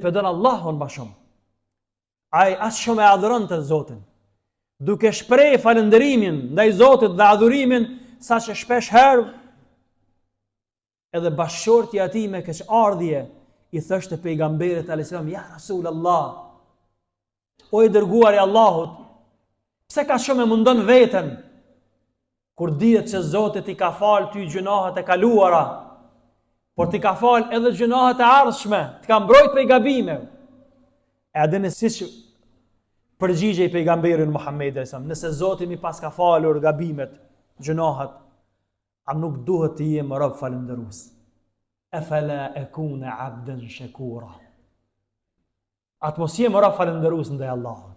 pëdon Allahun më shumë. Ai as shumë e adhuron të Zotin, duke shpreh falënderimin ndaj Zotit dhe adhurimin, saqë shpesh herë edhe bashkëshorti i atij me keqardhje i thoshte pejgamberit alayhis salam, ja Rasulullah, o i dërguar i Allahut, pse ka shumë e mundon veten kur dihet se Zoti ti ka fal ty gjunahet e kaluara, por ti ka fal edhe gjunahet e ardhshme, ti ka mbrojt prej gabimeve. E adini siç përgjigjej pejgamberin Muhammed alayhis salam, nëse Zoti mi pas ka falur gabimet, gjunahet, a nuk duhet të jem rob falëndërues? Afala akuna abdan shakura. Atë mos jem rob falëndërues ndaj Allahut.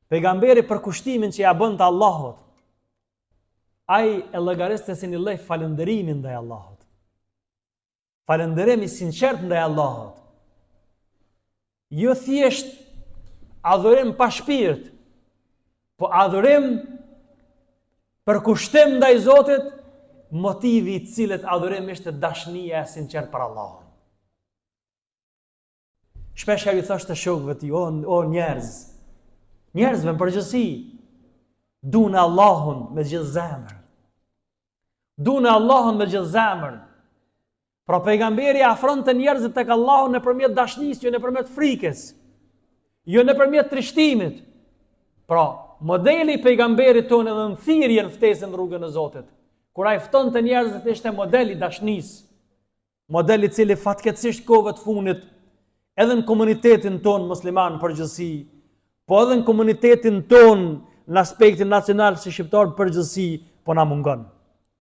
Pejgamberi për kushtimin që ja bën të Allahut, ai e llogariste si një lloj falënderimi ndaj Allahut. Falënderim i sinqert ndaj Allahut. Jo thjesht adhurim pa shpirt, po adhurim për kushtim ndaj Zotit, motivi i cilit adhurim ishte dashnia e sinqert për Allahun. Shpesh herë i thash të shokëve ti, o njerëzve në përgjithësi, dune Allahun me gjithë zemër. Dune Allahun me gjithë zemër. Pra pejgamberi afronte njerëzit tek Allahu nëpërmjet dashnisë, jo nëpërmjet frikës, jo nëpërmjet trishtimit. Pra, modeli i pejgamberit tonë edhe në thirrjen ftesën rrugën e Zotit, kur ai ftonte njerëzit, ishte modeli i dashnisë, modeli i cili fatkeqësisht kohëve të fundit edhe në komunitetin tonë musliman përgjithësi, po edhe në komunitetin tonë në aspektin nacional si shqiptar përgjithësi, po na mungon.